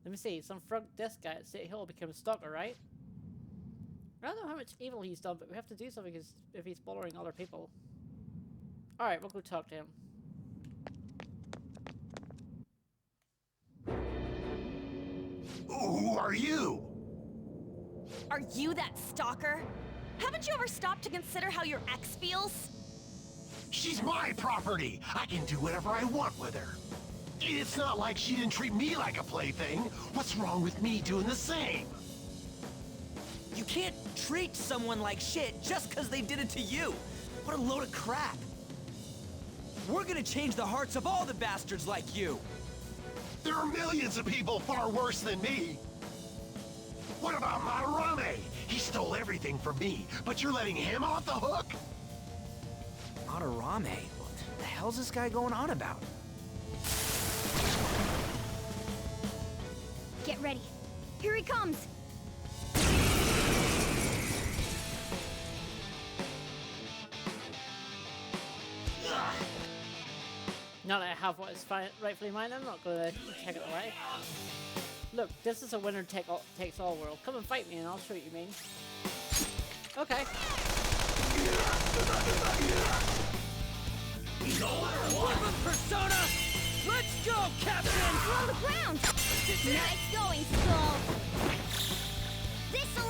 Let me see, some front desk guy at City Hall became a stalker, right? I don't know how much evil he's done, but we have to do something if he's bothering other people. Alright, we'll go talk to him. Who are you? Are you that stalker? Haven't you ever stopped to consider how your ex feels? She's my property. I can do whatever I want with her. It's not like she didn't treat me like a plaything. What's wrong with me doing the same? You can't treat someone like shit just because they did it to you. What a load of crap. We're gonna change the hearts of all the bastards like you. There are millions of people far worse than me. What about Madarame? He stole everything from me, but you're letting him off the hook? Madarame? What the hell's this guy going on about? Get ready. Here he comes. Now that I have what is rightfully mine, I'm not going to take it away. Look, this is a winner takes all world. Come and fight me and I'll show you mean. Okay. Weapon Persona! Let's go, Captain! On the ground! Nice going, Skull! This'll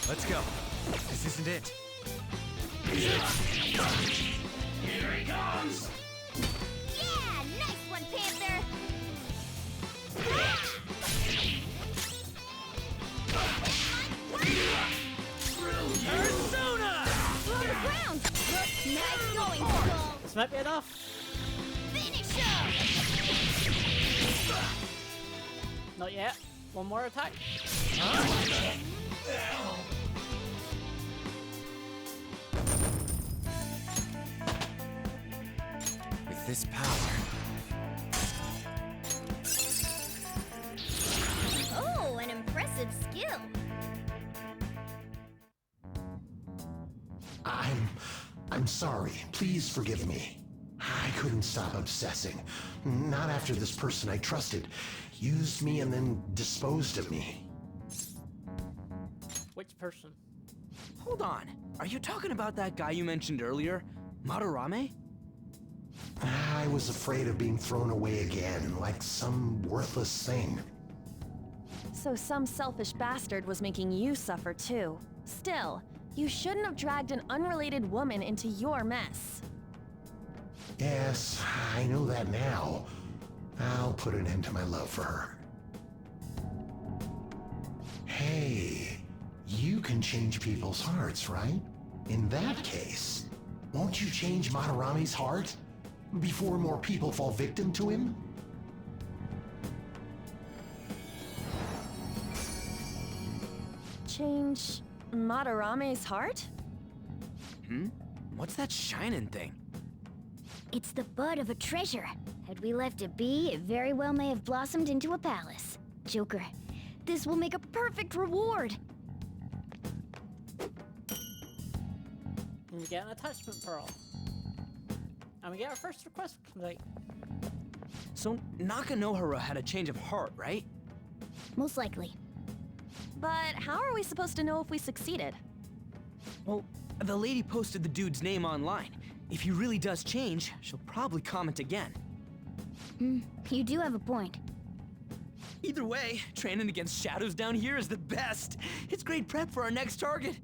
Let's go. This isn't it. Here he comes! Yeah! Nice one, Panther! Persona! On the ground! Nice going, Skull! This might be enough. Finish him! Not yet. One more attack. With this power. Oh, an impressive skill. I'm sorry. Please forgive me. I couldn't stop obsessing. Not after this person I trusted used me and then disposed of me. Which person? Hold on. Are you talking about that guy you mentioned earlier? Madarame? I was afraid of being thrown away again, like some worthless thing. So some selfish bastard was making you suffer too. Still, you shouldn't have dragged an unrelated woman into your mess. Yes, I know that now. I'll put an end to my love for her. Hey, you can change people's hearts, right? In that case, won't you change Madarame's heart before more people fall victim to him? Change Madarame's heart? What's that shining thing? It's the bud of a treasure. Had we left it be, it very well may have blossomed into a palace. Joker, this will make a perfect reward. And we get an attachment pearl. And we get our first request complete. So Nakanohara had a change of heart, right? Most likely. But how are we supposed to know if we succeeded? Well, the lady posted the dude's name online. If he really does change, she'll probably comment again. You do have a point. Either way, training against shadows down here is the best. It's great prep for our next target.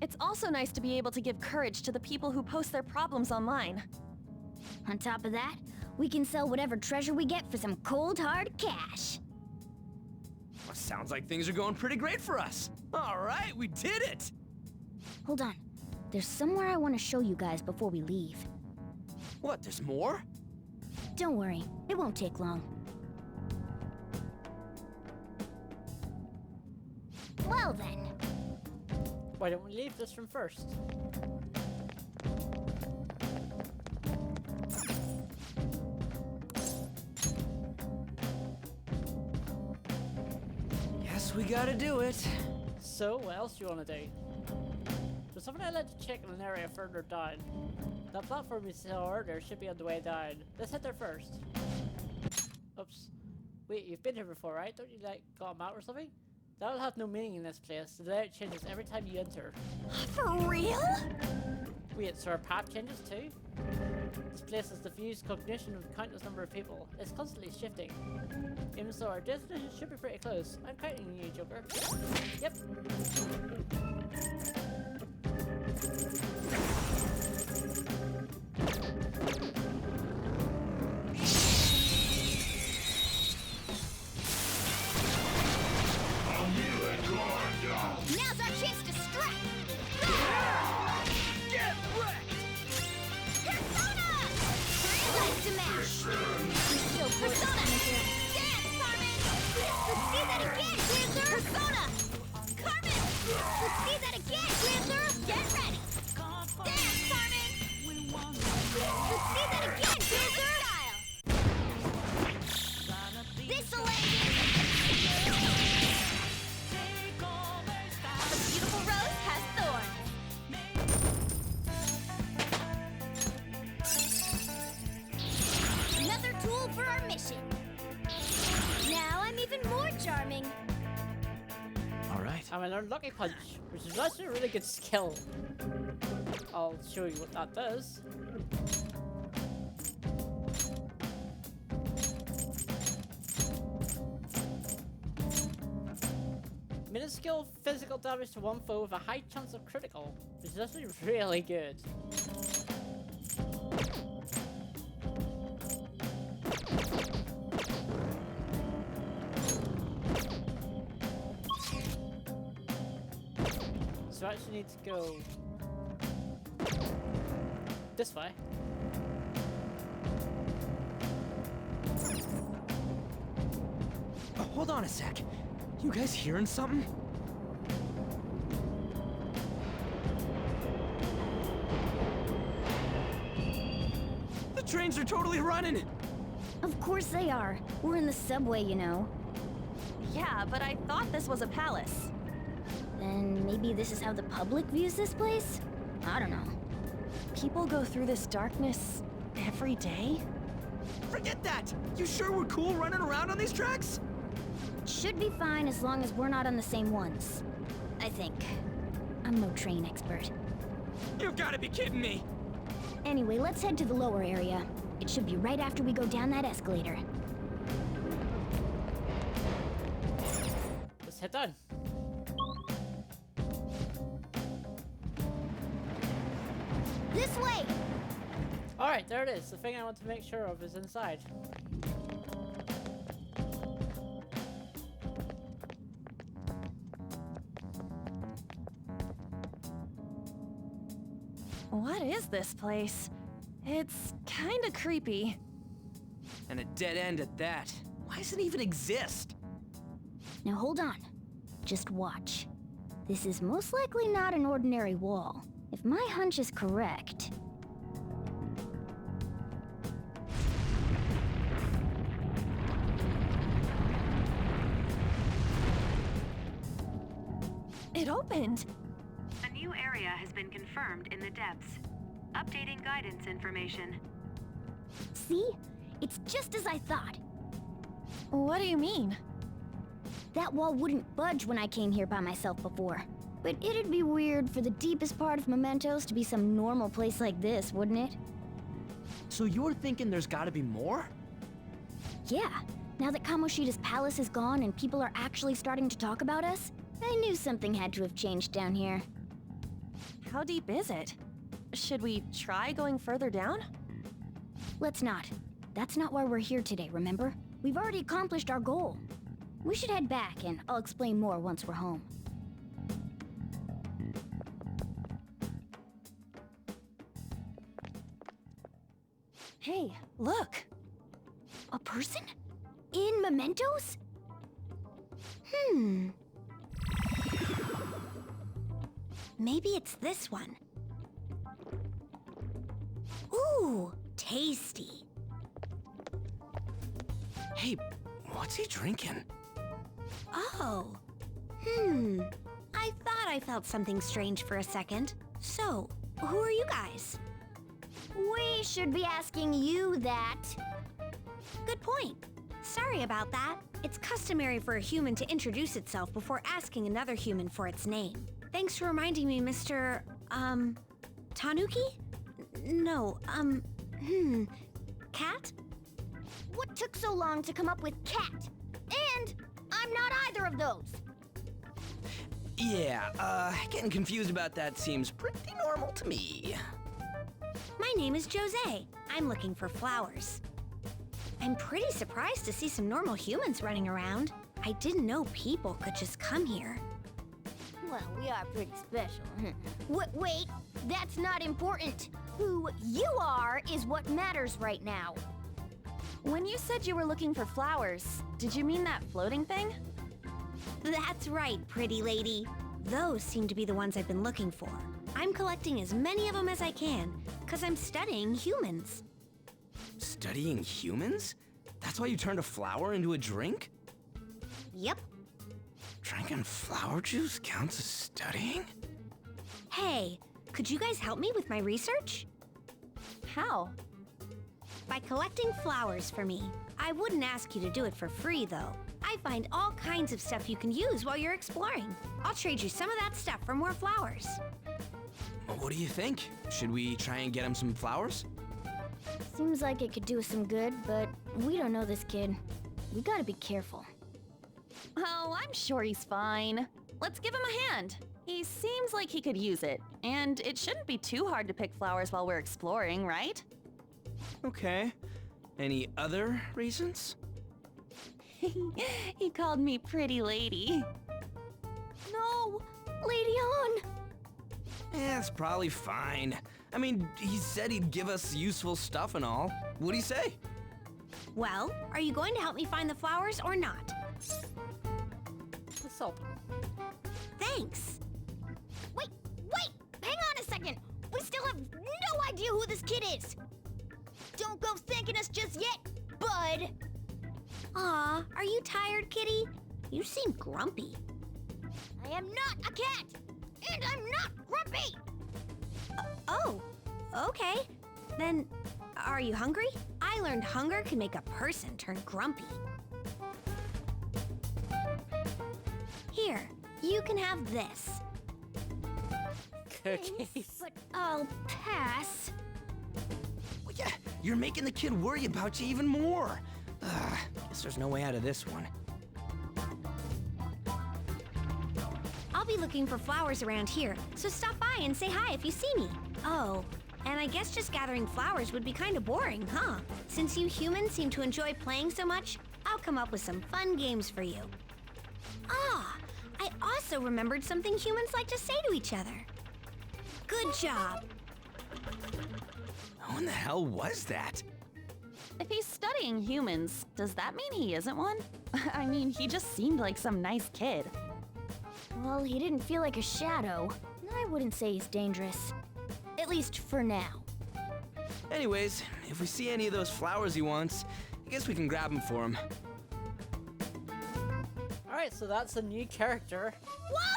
It's also nice to be able to give courage to the people who post their problems online. On top of that, we can sell whatever treasure we get for some cold, hard cash. Well, sounds like things are going pretty great for us. All right, we did it! Hold on. There's somewhere I want to show you guys before we leave. What, there's more? Don't worry, it won't take long. Well then. Why don't we leave this room first? Guess we gotta do it. So, what else do you want to do? There's something I'd like to check in an area further down. That platform we saw earlier should be on the way down. Let's head there first. Oops. Wait, you've been here before, right? Don't you, like, got a map or something? That'll have no meaning in this place. The layout changes every time you enter. For real? Wait, so our path changes too? This place has diffused cognition of a countless number of people. It's constantly shifting. Even so, our destination should be pretty close. I'm counting on you, Joker. Yep. Now's our chance to strike! Get wrecked! Persona! Like to match! Still Persona! Dance, Carmen! Let's see that again, Panther! Persona! Carmen! Let's see that again, Panther! Get ready! Dance, Carmen! Let's see that again, Panther! This'll end it! The beautiful rose has thorns. Another tool for our mission. Now I'm even more charming. All right. And I learned Lucky Punch, which is actually a really good skill. I'll show you what that does. Minuscule physical damage to one foe with a high chance of critical, which is actually really good. So I actually need to go this way. Oh, hold on a sec. You guys hearing something? The trains are totally running! Of course they are. We're in the subway, you know. Yeah, but I thought this was a palace. Then maybe this is how the public views this place? I don't know. People go through this darkness every day? Forget that! You sure we're cool running around on these tracks? Should be fine as long as we're not on the same ones. I think. I'm no train expert. You've gotta be kidding me! Anyway, let's head to the lower area. It should be right after we go down that escalator. Let's head down. This way! Alright, there it is. The thing I want to make sure of is inside. What is this place? It's kinda creepy. And a dead end at that. Why does it even exist? Now hold on. Just watch. This is most likely not an ordinary wall. If my hunch is correct... It opened! A new area has been confirmed in the depths. Updating guidance information. See? It's just as I thought. What do you mean? That wall wouldn't budge when I came here by myself before. But it'd be weird for the deepest part of Mementos to be some normal place like this, wouldn't it? So you're thinking there's gotta be more? Yeah. Now that Kamoshida's palace is gone and people are actually starting to talk about us, I knew something had to have changed down here. How deep is it? Should we try going further down? Let's not. That's not why we're here today, remember? We've already accomplished our goal. We should head back, and I'll explain more once we're home. Hey, look! A person? In Mementos? Maybe it's this one. Ooh, tasty. Hey, what's he drinking? Oh. I thought I felt something strange for a second. So, who are you guys? We should be asking you that. Good point. Sorry about that. It's customary for a human to introduce itself before asking another human for its name. Thanks for reminding me, Mr. Tanuki? No, Cat? What took so long to come up with cat? And I'm not either of those. Yeah, getting confused about that seems pretty normal to me. My name is Jose. I'm looking for flowers. I'm pretty surprised to see some normal humans running around. I didn't know people could just come here. Well, we are pretty special. Wait, that's not important. Who you are is what matters right now. When you said you were looking for flowers, did you mean that floating thing? That's right, pretty lady. Those seem to be the ones I've been looking for. I'm collecting as many of them as I can, because I'm studying humans. Studying humans? That's why you turned a flower into a drink? Yep. Drinking flower juice counts as studying? Hey, could you guys help me with my research? How? By collecting flowers for me. I wouldn't ask you to do it for free, though. I find all kinds of stuff you can use while you're exploring. I'll trade you some of that stuff for more flowers. What do you think? Should we try and get him some flowers? Seems like it could do us some good, but we don't know this kid. We gotta be careful. Oh, I'm sure he's fine. Let's give him a hand. He seems like he could use it, and it shouldn't be too hard to pick flowers while we're exploring, right? Okay. Any other reasons? He called me pretty lady. No! Lady On! Yeah, it's probably fine. I mean, he said he'd give us useful stuff and all. What'd he say? Well, are you going to help me find the flowers or not? Let's help. Thanks. Wait! Hang on a second! We still have no idea who this kid is! Don't go thanking us just yet, bud! Aw, are you tired, kitty? You seem grumpy. I am not a cat! And I'm not grumpy! Okay. Then, are you hungry? I learned hunger can make a person turn grumpy. Here, you can have this. Cookies. But I'll pass. Well, yeah, you're making the kid worry about you even more. Guess there's no way out of this one. I'll be looking for flowers around here, so stop by and say hi if you see me. Oh, and I guess just gathering flowers would be kind of boring, huh? Since you humans seem to enjoy playing so much, I'll come up with some fun games for you. Ah, I also remembered something humans like to say to each other. Good job. Who in the hell was that? If he's studying humans, does that mean he isn't one? I mean, he just seemed like some nice kid. Well, he didn't feel like a shadow. I wouldn't say he's dangerous. At least for now. Anyways, if we see any of those flowers he wants, I guess we can grab them for him. Alright, so that's a new character.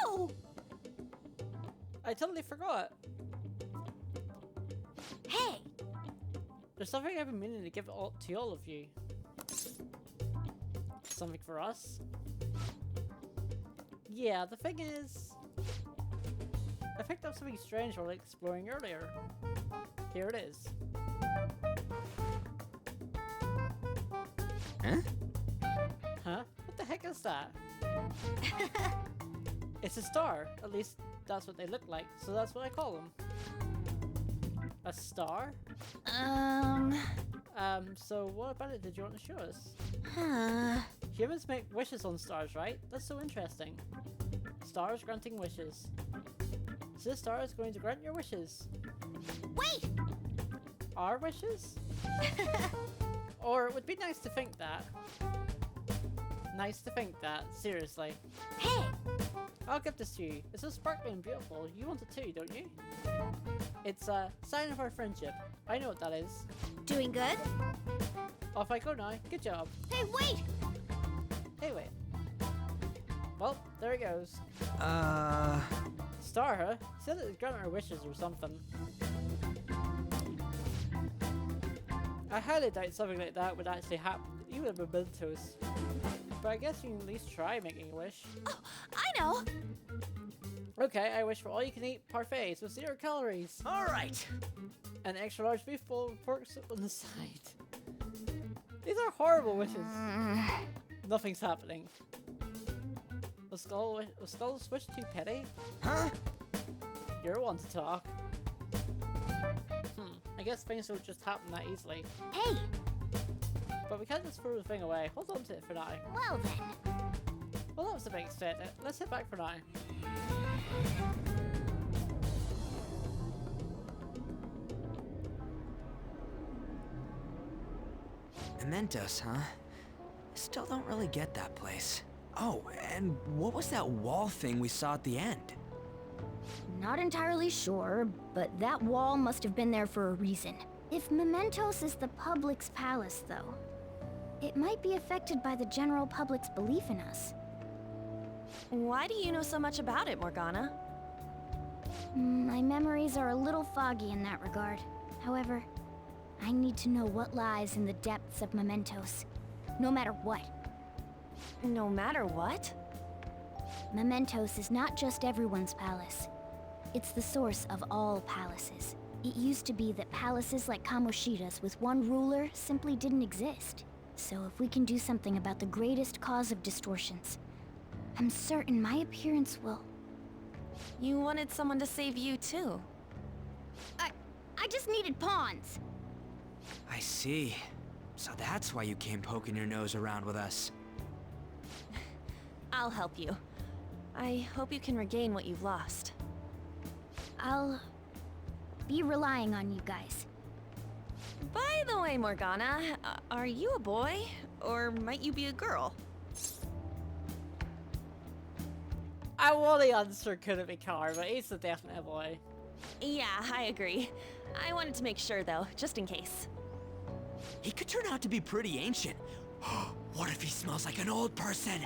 Whoa! I totally forgot. Hey! There's something I've been meaning to give to all of you. Something for us? Yeah, the thing is, I picked up something strange while exploring earlier. Here it is. Huh? Huh? What the heck is that? It's a star. At least that's what they look like, so that's what I call them. A star? So what about it did you want to show us? Humans make wishes on stars, right? That's so interesting. Stars granting wishes. So this star is going to grant your wishes. Wait! Our wishes? Or it would be nice to think that. Nice to think that, seriously. Hey! I'll give this to you. It's so sparkling and beautiful. You want it too, don't you? It's a sign of our friendship. I know what that is. Doing good? Off I go now. Good job. Hey, wait! Hey, wait. Well, there it goes. Star, huh? Said it would grant our wishes or something. I highly doubt something like that would actually happen, even with Mementos. But I guess you can at least try making a wish. Oh, I know! Okay, I wish for all you can eat parfaits with 0 calories. Alright! An extra large beef bowl with pork soup on the side. These are horrible wishes. Nothing's happening. Was Skull's wish too petty? Huh? You're one to talk. I guess things don't just happen that easily. Hey! But we can't just throw the thing away. Hold on to it for now. Well then. Well, that was a big extent. Let's head back for now. Mementos, huh? Still don't really get that place. Oh, and what was that wall thing we saw at the end? Not entirely sure, but that wall must have been there for a reason. If Mementos is the public's palace, though, it might be affected by the general public's belief in us. Why do you know so much about it, Morgana? My memories are a little foggy in that regard. However, I need to know what lies in the depths of Mementos, no matter what. No matter what? Mementos is not just everyone's palace. It's the source of all palaces. It used to be that palaces like Kamoshida's with one ruler simply didn't exist. So if we can do something about the greatest cause of distortions, I'm certain my appearance will... You wanted someone to save you too. I just needed pawns. I see. So that's why you came poking your nose around with us. I'll help you. I hope you can regain what you've lost. I'll be relying on you guys. By the way, Morgana, are you a boy? Or might you be a girl? I want the answer couldn't be Car, but he's a definite boy. Yeah, I agree. I wanted to make sure though, just in case. He could turn out to be pretty ancient. What if he smells like an old person?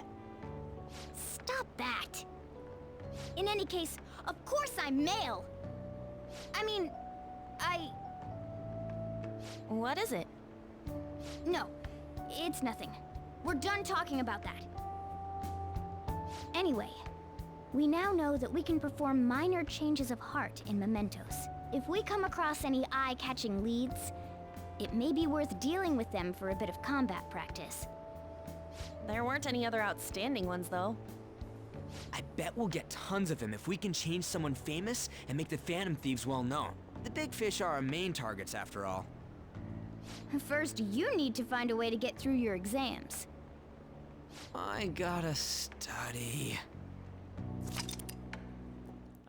Stop that! In any case, of course I'm male! I mean, What is it? No, it's nothing. We're done talking about that. Anyway, we now know that we can perform minor changes of heart in Mementos. If we come across any eye-catching leads, it may be worth dealing with them for a bit of combat practice. There weren't any other outstanding ones, though. I bet we'll get tons of them if we can change someone famous and make the Phantom Thieves well known. The big fish are our main targets, after all. First, you need to find a way to get through your exams. I gotta study.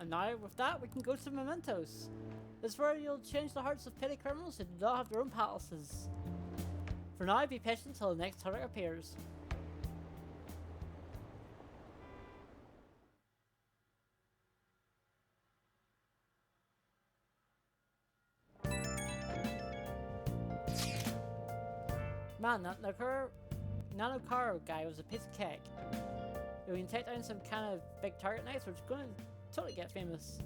And now, with that, we can go to Mementos. This is where you'll change the hearts of petty criminals who do not have their own palaces. For now, be patient until the next target appears. Man, that Nanokaro guy was a piece of cake. We can take down some kind of big target next, we're going to totally get famous.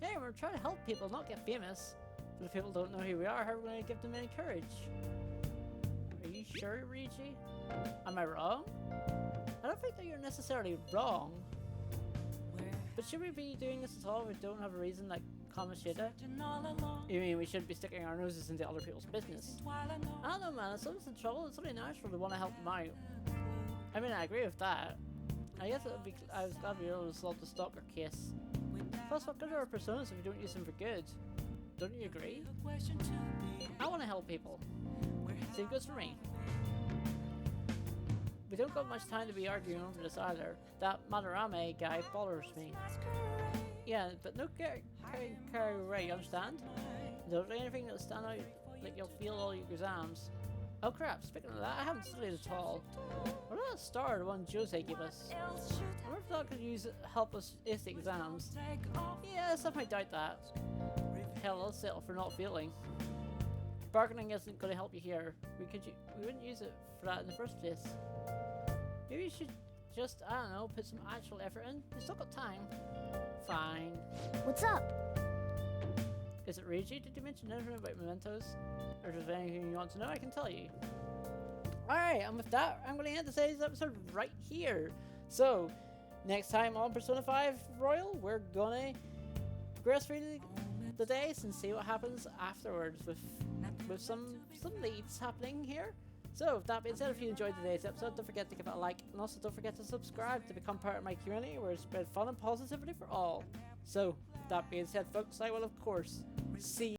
Hey, we're trying to help people, not get famous. But if people don't know who we are, how are we going to give them any courage? Are you sure, Ryuji? Am I wrong? I don't think that you're necessarily wrong. But should we be doing this at all if we don't have a reason like Kamoshida? You mean we shouldn't be sticking our noses into other people's business? I don't know, man. If someone's in trouble, it's only natural to want to help them out. I mean, I agree with that. I guess I was glad we were able to solve the stalker case. Plus, what good are our personas if we don't use them for good? Don't you agree? I want to help people. Same goes for me. We don't got much time to be arguing over this either. That Madarame guy bothers me. Yeah, but no carry away, you understand? There's anything that'll stand out like you'll feel all your exams. Oh crap, speaking of that, I haven't studied at all. What about that star, the one Jose gave us? I wonder if that could help us ace the exams. Yeah, I might doubt that. Hell, I'll settle for not failing. Bargaining isn't going to help you here. We wouldn't use it for that in the first place. Maybe you should just, I don't know, put some actual effort in. You still got time. Fine. What's up? Is it Ryuji? Did you mention anything about Mementos? Or if there's anything you want to know, I can tell you. Alright, and with that, I'm going to end today's episode right here. So, next time on Persona 5 Royal, we're going to progress through the days and see what happens afterwards with some leads happening here. So, with that being said, if you enjoyed today's episode, don't forget to give it a like, and also don't forget to subscribe to become part of my community where I spread fun and positivity for all. So, with that being said, folks, I will of course see you